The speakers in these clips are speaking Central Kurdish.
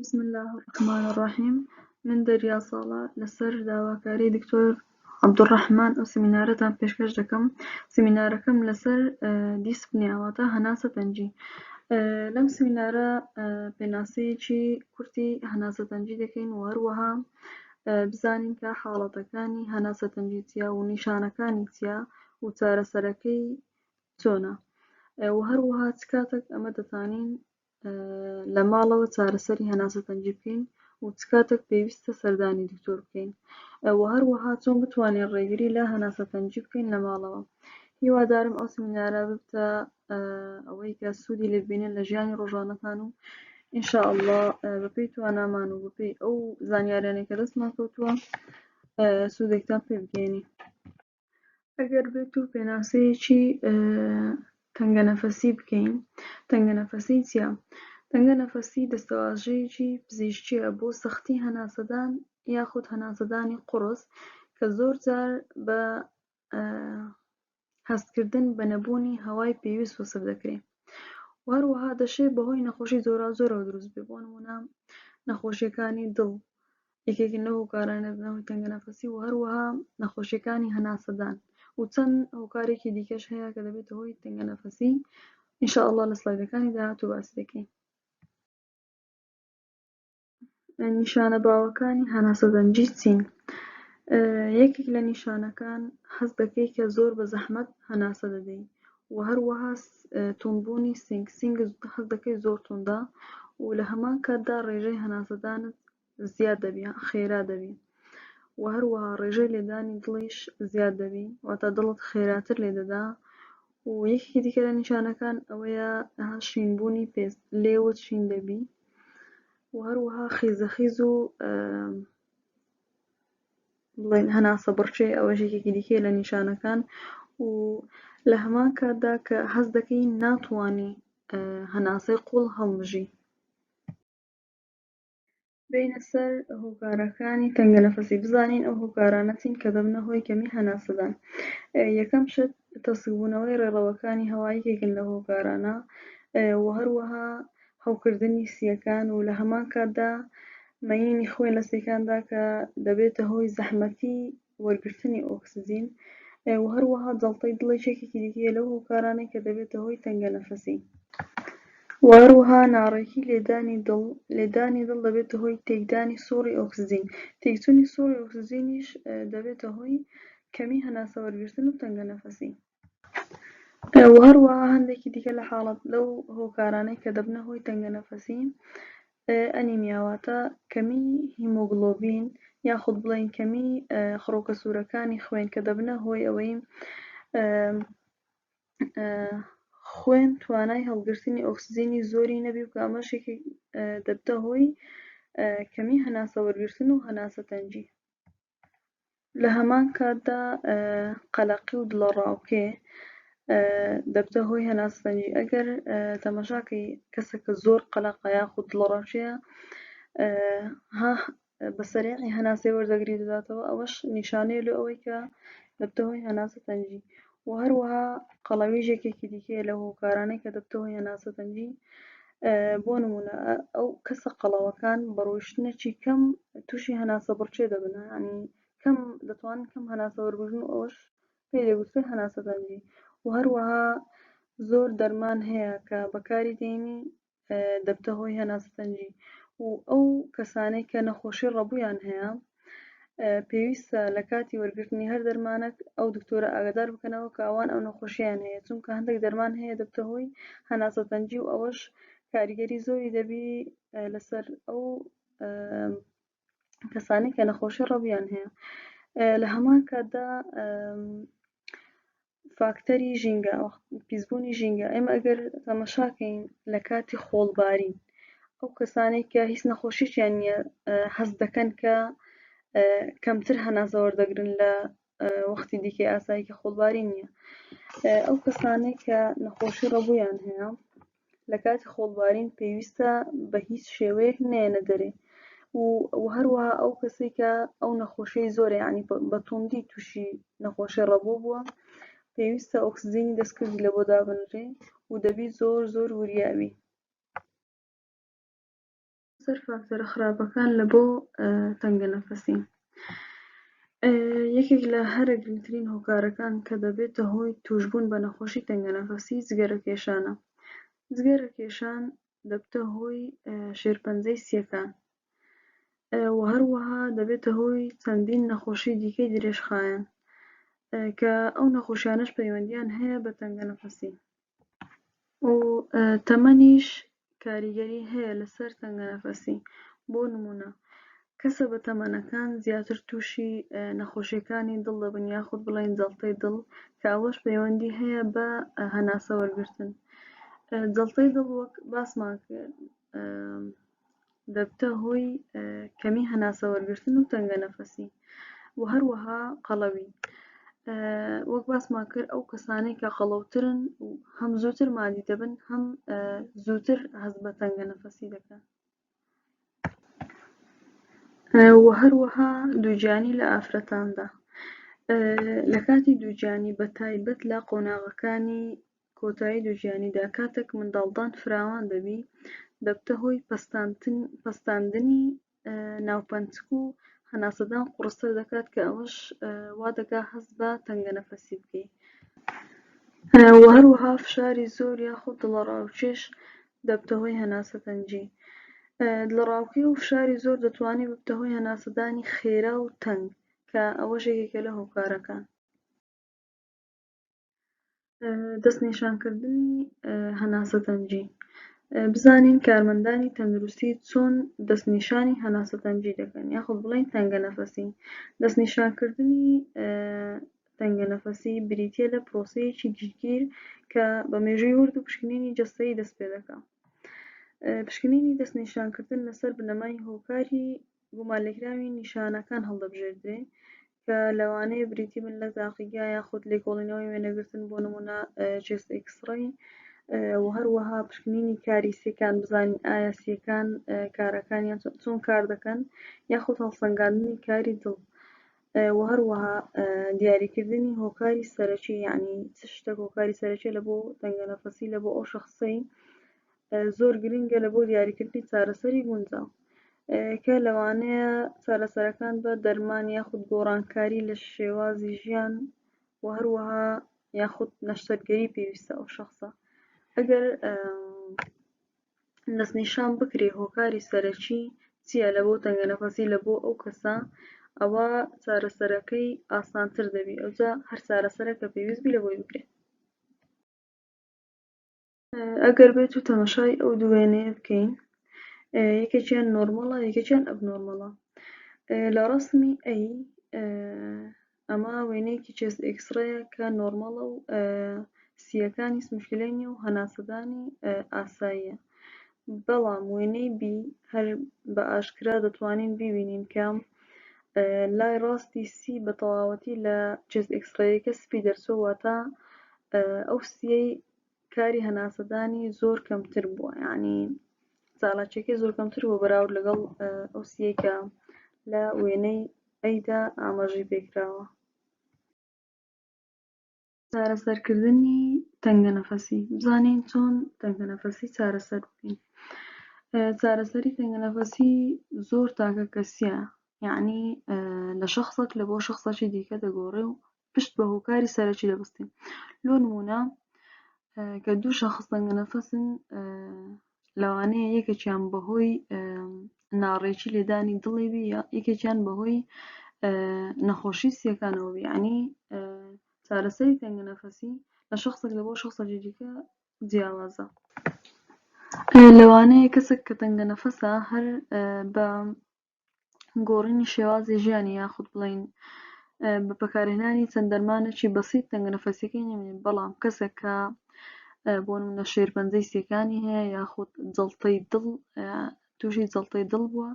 بسم الله الرحمن الرحيم. من دەریا ساڵە لەسەر داواکاری دکتۆر عەبدوڕەحمان ئەو سیمینارەتان پێشکەش دەکەم. سیمینارەکەم لەسەر دیسپلینی واتە هەناسە تەنجی. لەم سیمینارە پێناسەیەکی کورتی هەناسە تەنجی دەکەین و هەروەها بزانین کە حاڵەتەکانی هەناسە تەنجی چیە و نیشانەکانی چیە و چارەسەرەکەی چۆنە و هەروەها چ کاتێک ئەمە دەتوانین لە ماڵەوە چارەسەری هەناسە تەنجی بکەین و چ کاتێک پێویستە سەردانی دکتۆر بکەین و هەروەها چۆن بتوانین ڕێگری لە هەناسە تەنجی بکەین لە ماڵەوە. هیوادارم ئەو سیمینارە ببتە ئەوەی کە سوودی لێ ببینن لە ژیانی ڕۆژانەتان و ئینشاءالله بەپێی توانامان و بەپێی ئەو زانیاریانەی کە دەستمان کەوتووە سوودێکتان پێ بگەێنی. ئەگەر بێت و پێناسەیەکی تەنگەنەفەسی بکەین. تەنگەنەفەسی چییە؟ تەنگەنەفەسی دەستەواژەیەکی پزیشکیە بۆ سەختی هەناسەدان یاخود هەناسەدانی قوڕس کە زۆر جار بە هەستکردن بە نەبوونی هەوای پێویست وەسف دەکرێت و هەروەها دەشێت بەهۆی نەخۆشی زۆرا دروست بێت. بۆ نمونە نەخۆشیەکانی دڵ یەکێکن لەو هۆکارانە بنەوەی تەنگەنەفەسی و هەروەها نەخۆشیەکانی هەناسەدان و چەند هۆکارێکی دیکەش هەیە کە دەبێتە هۆی تەنگەنەفەسی. ئینشاءالله لە سلایدەکانی داهاتوو باسی دەکەین. نیشانە باوەکانی هەناسە تەنجی چین؟ یەکێک لە نیشانەکان هەست دەکەی کە زۆر بە زەحمەت هەناسە دەدەی و هەروەها توندبوونی سینگ هەست دەکەی زۆر توندە و لە هەمان کاتدا ڕێژەی هەناسەدانت زیاد دەبی خێرا دەبی و هەروەها ڕێژەی لێدانی دڵیش زیاد دەبی واتە دڵت خێراتر لێ دەدا و یەکێکی دیکە لە نیشانەکان ئەوەیە شینبوونی لێوت شین دەبی و هەروەها خیزەخیز و بڵێن هەناسە بڕچێ ئەوەش یەکێکی دیکەیە لە نیشانەکان و لە هەمان کاتدا کە هەست دەکەی ناتوانی هەناسەی قوڵ هەڵبژی. بینە سەر هۆکارەکانی تەنگەنەفەسی. بزانین ئەو هۆکارانە چین کە دەبنە هۆی کەمی هەناسەدان. یەکەم شت تەسکبوونەوەی ڕێڕەوەکانی هەوا یەکێکن لە هۆکارانە و هەروەها هەوکردنی سیەکان و لە هەمان کاتدا مەینی خوێن لە سیەکاندا کە دەبێتە هۆی زەحمەتی وەرگرتنی ئۆکسجین و هەروەها جەڵتەی دڵی یەکێکی دیکەیە لەو هۆکارانەی کە دەبێتە هۆی تەنگەنەفەسی و هەروەها ناڕێکی لێدانی دڵ دەبێتە هۆی تێکدانی سووڕی ئۆکسجین. تێکچوونی سووڕی ئۆکسجینیش دەبێتە هۆی کەمی هەناسە وەرگرتن و تەنگەنەفەسی و هەروەها هەندێکی دیکە لە حاڵەت لەو هۆکارانەی کە دەبنە هۆی تەنگەنەفەسی ئەنیمیا واتە کەمی هیمۆگلۆبین یاخود بڵێن کەمی خڕۆکە سوورەکانی خوێن کە دەبنە هۆی ئەوەی خوێن توانای هەڵگرتنی ئۆکسجینی زۆری نەبی و ئەمەشێکی دەبتە هۆی کەمی هەناسە وەرگرتن و هەناسە تەنجی. لە هەمان کاتدا قەلەقی و دڵە ڕاوکێ دەبتە هۆی هەناسە تەنجی. ئەگەر تەماشاکەی کەسێکە زۆر قەلەقە یاخود دڵە ڕاوچەیە بەسەریعی هەناسەی وەردەگری دەداتەوە ئەوەش نیشانەیە لە ئەوەی کە دەبتە هۆی هەناسە تەنجی و هەروەها قەڵەویش یەکێکی دیکەیە لە هۆکارانەی کە دەبتە هۆی هەناسە تەنجی. بۆ نمونە ئەو کەسە قەڵەوەکان بە ڕۆیشتنێکی کەم تووشی هەناسە بڕچێ دەبن ینی کەم دەتوانن کەم هەناسە وەربگرن و ئەوەش پێی دەگوترێت هەناسە تەنجی و هەروەها زۆر دەرمان هەیە کە بەکاری دێنی دەبتە هۆی هەناسە تەنجی و ئەو کەسانەی کە نەخۆشی ڕەبوویان هەیە پێویستە لە کاتی وەرگرتنی هەر دەرمانێک ئەو دکتۆرە ئاگادار بکەنەوە کە ئەوان ئەو نەخۆشییان هەیە چونکە هەندێک دەرمان هەیە دەبتە هۆی هەناسە تەنجی و ئەوەش کاریگەری زۆری دەبی لەسەر ئەو کەسانی کە نەخۆشی ڕەبوویان هەیە. لە هەمان کاتدا فاکتەری ژینگە پیسبوونی ژینگە ئێمە ئەگەر تەماشاکەین لە کاتی خۆڵبارین ئەو کەسانەی کە هیچ نەخۆشییان نییە هەست دەکەن کە کەمتر هەناسە وەردەگرن لە وەختی دیکەی ئاسایی کە خۆڵباری نییە. ئەو کەسانەی کە نەخۆشی ڕەبوویان هەیە لە کاتی خۆڵبارین پێویستە بە هیچ شێوەیەک نێنە دەرێ و هەروەها ئەو کەسێک کە ئەو نەخۆشیی زۆرە یعنی بە توندی تووشی نەخۆشی ڕەبوو بووە پێویستە ئۆکسجینی دەستکردی لە بۆ دابنرێ و دەبی زۆر وریابی. سەر فاکتۆرە خراپەکان لە بۆ تەنگەنەفەسی. یەکێک لە هەرە گرنگترین هۆکارەکان کە دەبێتە هۆی توشبوون بە نەخۆشی تەنگەنەفەسی جگەرەکێشانە. جگەرەکێشان دەبتە هۆی شێرپەنجەی سییەکان و هەروەها دەبێتە هۆی چەندین نەخۆشی دیکەی درێژخایەن کە ئەو نەخۆشیانەش پەیوەندیان هەیە بە تەنگەنەفەسی و تەمەنیش کاریگەری هەیە لەسەر تەنگەنەفەسی. بۆ نمونە کەسە بە تەمەنەکان زیاتر تووشی نەخۆشیەکانی دڵ دەبن یاخود بڵێن جەڵتەی دڵ کە ئەوەش پەیوەندی هەیە بە هەناسە وەرگرتن. جەڵتەی دڵ وەک باسمان کرد دەبتە هۆی کەمی هەناسە وەرگرتن و تەنگەنەفەسی و هەروەها قەڵەوی وەک باسمان کرد ئەو کەسانەی کە قەڵەوترن هەم زووتر مادی دەبن هەم زووتر هەست بە تەنگەنەفەسی دەکەن. و هەروەها دووجانی لە ئافرەتاندا لە کاتی دووجانی بە تایبەت لە قۆناغەکانی کۆتایی دووجانیدا کاتێک منداڵدان فراوان دەبی دەبتە هۆی پەستاندنی ناوپەنچک و هەناسەدان قوڕستر دەکات کە ئەوەش وا دەکات هەست بە تەنگەنەفەسی بکەیت. و هەروەها فشاری زۆر یاخود دڵەڕاوکێش دەبتە هۆی هەناسەتەنجی. دڵەڕاوکێ و فشاری زۆر دەتوانێت ببتە هۆی هەناسەدانی خێرا و تەنگ کە ئەوەش یەکێکە لە هۆکارەکان. دەستنیشانکردنی هەناسەتەنجی بزانین کارمەندانی تەندروستی چۆن دەستنیشانی هەناسەتەنجی دەکەن یاخود بڵێن تەنگەنەفەسی. دەستنیشانکردنی تەنگەنەفەسی بریتیە لە پرۆسەیەکی گشتگیر کە بە مێژووی ورد و پشکنینی جەستەیی دەست پێ دەکات. پشکنینی دەستنیشانکردن لەسەر بنەمای هۆکاری گومانلێکراوی نیشانەکان هەڵدەبژێردرێت کە لەوانەیە بریتی بن لە تاقیگا یاخود لێکۆڵینەوەی وێنەگرتن بۆ نمونە چێست ئێکسڕەی و هەروەها پشکنینی کاری سیەکان بزانین ئایا سیەکان کارەکانیان چۆن کار دەکەن یاخود هەڵسەنگاندنی کاری دڵ و هەروەها دیاریکردنی هۆکاری سەرەکی یعنی چ شتێک هۆکاری سەرەکیە لە بۆ تەنگەنەفەسی لە بۆ ئەو شەخسەی زۆر گرنگە لە بۆ دیاریکردنی چارەسەری گونجاو کە لەوانەیە چارەسەرەکان بە دەرمان یاخود گۆڕانکاری لە شێوازی ژیان و هەروەها یاخود نەشتەرگەری پێویستە ئەو شەخسە. ئەگەر دەستنیشان بکرێ هۆکاری سەرەکی چییە لە بۆ تەنگەنەفەسی لە بۆ ئەو کەسە ئەوە چارەسەرەکەی ئاسانتر دەبی ئەوجا هەر چارەسەرە کە پێویست بی لە بۆی بکرێت. ئەگەر بێت و تەماشای ئەو دوو وێنەیە بکەین یەکێکیان نۆرمەڵە یەکێکیان ئەبنۆرمەڵە. لە ڕەسمی ئەی ئەمە وێنەیەکی چێست ئێکسڕەیە کە نۆرمەڵە و سیەکانی مشکلەی نییە و هەناسەدانی ئاساییە. بەڵام وێنەی بی هەر بە ئاشکرا دەتوانین بیبینین کە لای ڕاستی سی بە تەواوەتی لە چێست ئێکسڕەیەکە سپی دەرچووە واتە ئەو سیەی کاری هەناسەدانی زۆر کەمتر بووە یعنی چالاکیەکەی زۆر کەمتر بووە بەراورد لەگەڵ ئەو سیەی کە لە وێنەی ئەیدا ئاماژەی پێکراوە. چارەسەرکردنی تەنگەنەفەسی بزانین چۆن تەنگەنەفەسی چارەسەر بکەین. چارەسەری تەنگەنەفەسی زۆر تاکە کەسیە یعنی لە شەخسێک لە بۆ شەخسێکی دیکە دەگۆڕێ و پشت بە هۆکاری سەرەکی دەبەستین. لۆ نمونە کە دوو شەخس تەنگەنەفەسن لەوانەیە یەکێکیان بەهۆی ناڕێکی لێدانی دڵی بی یەکێکیان بەهۆی نەخۆشی سیەکانەوە بی یعنی چارەسەری تەنگەنەفەسی لە شەخسێک لە بۆ شەخسێکی دیکە جیاوازە. لەوانەیە کەسێک کە تەنگەنەفەسە هەر بە گۆڕینی شێوازی ژیانی یاخود بڵێن بە بەکارهێنانی چەند دەرمانێکی بەسیط تەنگەنەفەسیەکەی نەمێنێت بەڵام کەسێک کە بۆ نمونە شێرپەنجەی سیەکانی هەیە یاخود جەڵتەی دڵ تووشی جەڵتەی دڵ بووە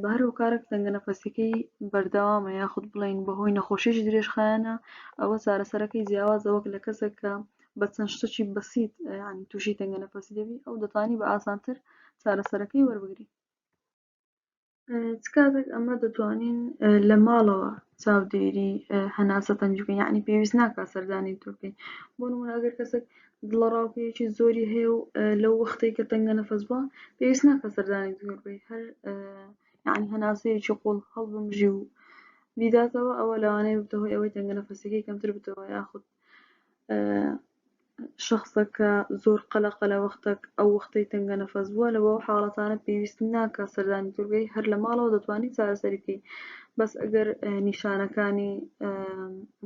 بە هەر هۆکارێک تەنگەنەفەسیەکەی بەردەوامە یاخود بڵێن بەهۆی نەخۆشیی درێژخایەنە ئەوە چارەسەرەکەی جیاوازە وەک لە کەسێک کە بە چەند شتێکی بەسیط یعنی تووشی تەنگەنەفەسی دەبی ئەو دەتوانی بە ئاسانتر چارەسەرەکەی وەربگری. چ کاتێک ئەمە دەتوانین لە ماڵەوە چاودێری هەناسە تەنجووکە یعنی پێویست ناکات سەردانی دکتۆر بکەیت بۆ نمونە ئەگەر کەسێک دڵە ڕاوکەیەکی زۆری هەیە و لەو وەختەی کە تەنگە نەفەس بووە پێویست ناکات سەردانی دکتۆر بکەیت هەر یعنی هەناسەیەکی قوڵ هەڵبمژی و بیداتەوە ئەوە لەوانەیە ببتە هۆی ئەوەی تەنگە نەفەسەکەی کەمتر بتەوە یاخود شەخسەکە زۆر قەلەقە لە ئەو وەختەی تەنگە نەفەس بووە لەو حاڵەتانە پێویست ناکات سەردانی دکتۆر بکەیت هەر لە ماڵەوە دەتوانیت چارەسەری بکەیت بەس ئەگەر نیشانەکانی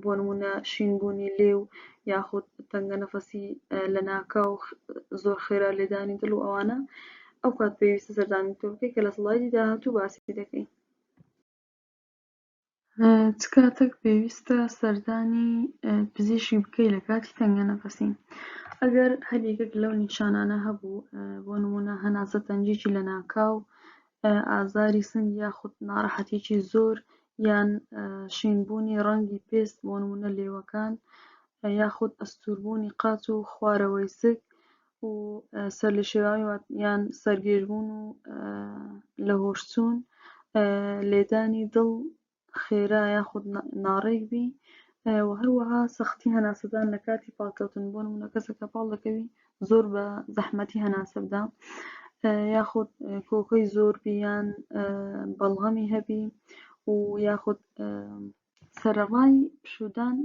بۆ نمونە شینبوونی لێو یاخود تەنگە نەفەسی لە ناکاو زۆر خێرا لێدانی دڵ و ئەوانە ئەو کات پێویستە سەردانی دکتۆر بکەیت کە لە سڵایدی داهاتوو باسی دەکەین چ کاتێک پێویستە سەردانی پزیشکی بکەیت لە کاتی تەنگە نەفەسی ئەگەر هەر یەکێک لەو نیشانانە هەبوو بۆ نمونە هەناسە تەنجێکی لە ناکاو ئازاری سنگ یاخود ناڕەحەتێکی زۆر یان شینبوونی ڕەنگی پێست بۆ نمونە لێوەکان یاخود ئەستووربوونی قاچ و خوارەوەی سک و سەرلەشێواوی یان سەرگێشبوون و لە هۆشچوون لێدانی دڵ خێرا یاخود ناڕێک بی و هەروەها سەختی هەناسەدان لە کاتی پاڵکەوتن بۆ نمونە کەسێکە پاڵ دەکەوی زۆر بە زەحمەتی هەناسە بدا یاخود کۆکەی زۆر بی یان بەڵغەمی هەبی و یاخود سەرەڕای پشوودان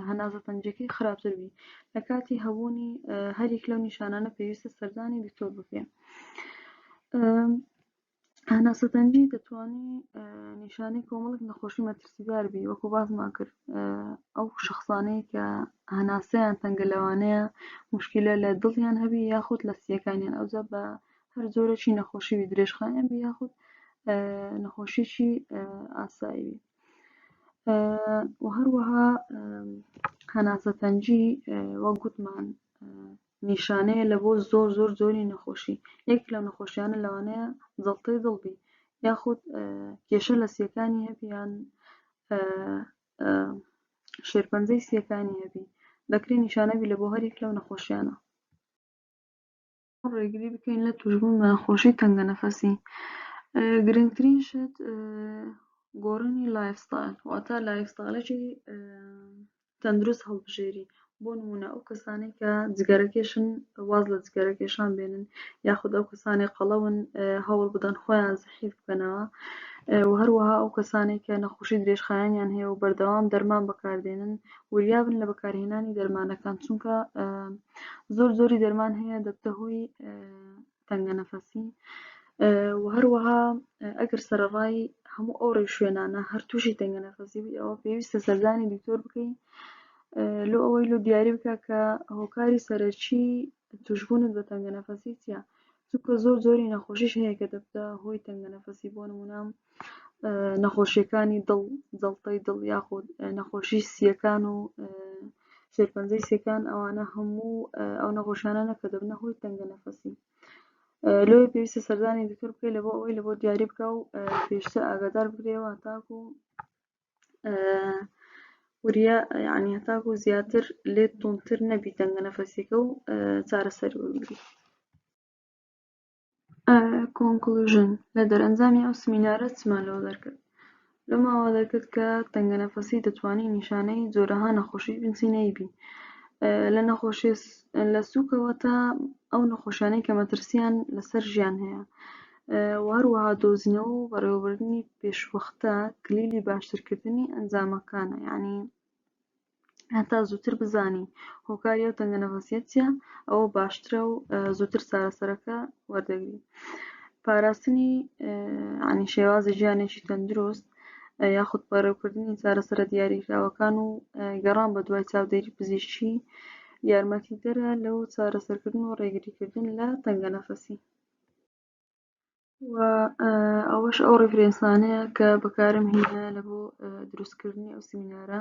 هەناسە تەنجەکەی خراپتر بی لە کاتی هەبوونی هەریەک لەو نیشانانە پێویستە سەردانی دکتۆر بکرێت هەناسە تەنجی دەتوانێت نیشانەی کۆمەڵێک نەخۆشی مەترسیدار بی وەکو باسمان کرد ئەو شەخسانەی کە هەناسەیان تەنگە لەوانەیە موشکیلە لە دڵیان هەبی یاخود لە سیەکانیان ئەوجا بە هەر جۆرێکی نەخۆشی بی درێژخاییان بی یاخود نەخۆشیی ئاسایی بی و هەروەها هەناسە تەنجی وەک گوتمان نیشانەیە لە بۆ زۆر زۆر زۆری نەخۆشی یەک لەو نەخۆشیانە لەوانەیە جەڵتەی دڵ بی یاخود کێشە لە سیەکانی هەبی یان شێرپەنجەی سیەکانی هەبی دەکرێت نیشانە بی لە بۆ هەرێک لەو نەخۆشیانە ڕێگری بکەین لە توشبوون بە نەخۆشی تەنگە نەفەسی گرنگترین شت گۆڕینی لایفستایل واتە لایفستایلێکی تەندروست هەڵبژێری بۆ نمونە ئەو کەسانەی کە جگەرەکێشن واز لە جگەرەکێشان بێنن یاخود ئەو کەسانەی قەڵەون هەوڵ بدەن خۆیان زەحیف بکەنەوە و هەروەها ئەو کەسانەی کە نەخۆشی درێژخاییانیان هەیە و بەردەوام دەرمان بەکاردێنن وریابن لە بەکارهێنانی دەرمانەکان چونکە زۆر زۆری دەرمان هەیە دەبتە هۆی تەنگە نەفەسی و هەروەها ئەگەر سەرەڕای هەموو ئەو ڕێشوێنانە هەر تووشی تەنگە نەفەسی بی ئەوە پێویستە سەردانی دکتۆر بکەین لۆ ئەوەی لۆ دیاری بکە کە هۆکاری سەرەکی توشبوونت بە تەنگە نەفەسی چییە چونکە زۆر زۆری نەخۆشیش هەیە کە دەبتە هۆی تەنگە نەفەسی بۆ نمونە نەخۆشیەکانی دڵ جەڵتەی دڵ یاخود نەخۆشی سیەکان و شێرپەنجەی سیەکان ئەوانە هەموو ئەو نەخۆشیانە کە دەبنە هۆی تەنگە نەفەسی لۆی پێویستە سەردانی دکتۆر بکەیت لە بۆ ئەوەی لە بۆ دیاری بکە و پێشتر ئاگادار بکرێەوە هەتاکو وریا یعنی هەتاکو زیاتر لێت توندتر نەبی تەنگە نەفەسیەکە و چارەسەری وەربگریت کۆنکلوژن لە دەرئەنجامی ئەو سمینارە چمان لەوە دەرکرد لەو ماوە دەرکرد کە تەنگە نەفەسی دەتوانێت نیشانەی جۆرەها نەخۆشی بنچینەی بی لە نەخۆشی لە سووکەوە تا ئەو نەخۆشیانەی کە مەترسیان لەسەر ژیان هەیە و هەروەها دۆزینەوە و بەڕێوەبردنی پێشوەختە کلیلی باشترکردنی ئەنجامەکانە یعنی هەتا زووتر بزانی هۆکاری ئەو تەنگە نەفەسیە چییە ئەوە باشترە و زووتر چارەسەرەکە وەردەگریت پاراستنی ینی شێوازی ژیانێکی تەندروست یاخود بەڕێوەکردنی چارەسەرە دیاریکراوەکان و گەڕان بە دوای چاودێری پزیشکی یارمەتیدەرە لەو چارەسەرکردن و ڕێگریکردن لە تەنگە نەفەسی و ئەوەش ئەو ڕێفرێنسانەیە کە بەکارم هێنا لە بۆ دروستکردنی ئەو سمینارە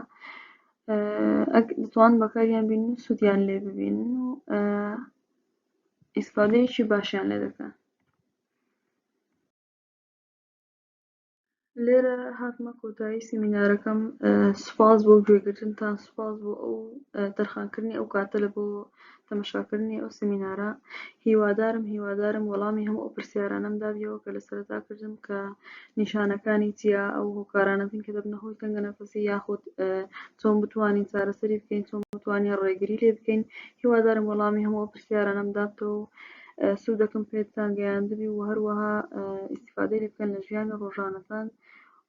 دەتوانن بەکاریان بێنن و سوودیان لێ ببینن و ئیسفادەیەکی باشیان لێ دەکەن لێرە هاتمە کۆتایی سیمینارەکەم. سوپاس بۆ گوێگرتنتان، سوپاس بۆ ئەو تەرخانکردنی ئەو کاتە لە بۆ تەمەشاکردنی ئەو سیمینارە. هیوادارم وەڵامی هەموو ئەو پرسیارانەم دابیەوە کە لە سەرەتا کردم، کە نیشانەکانی چییە، ئەو هۆکارانەتن کە دەبنە هۆی تەنگە نەفەسی یاخود چۆن بتوانین چارەسەری بکەین، چۆن بتوانین ڕێگری لێ بکەین. هیوادارم وەڵامی هەموو ئەو پرسیارانەم دابتەوە و سوودەکەم پێتان گەیاندبی و هەروەها ئیستیفادەی لێ بکەن لە ژیانی ڕۆژانەتان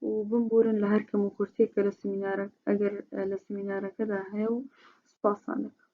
و بمبورن لە هەر کەم و کورتێک کە ئەگەر لە سیمینارەکەدا هەیە و سوپاسان دەکەم.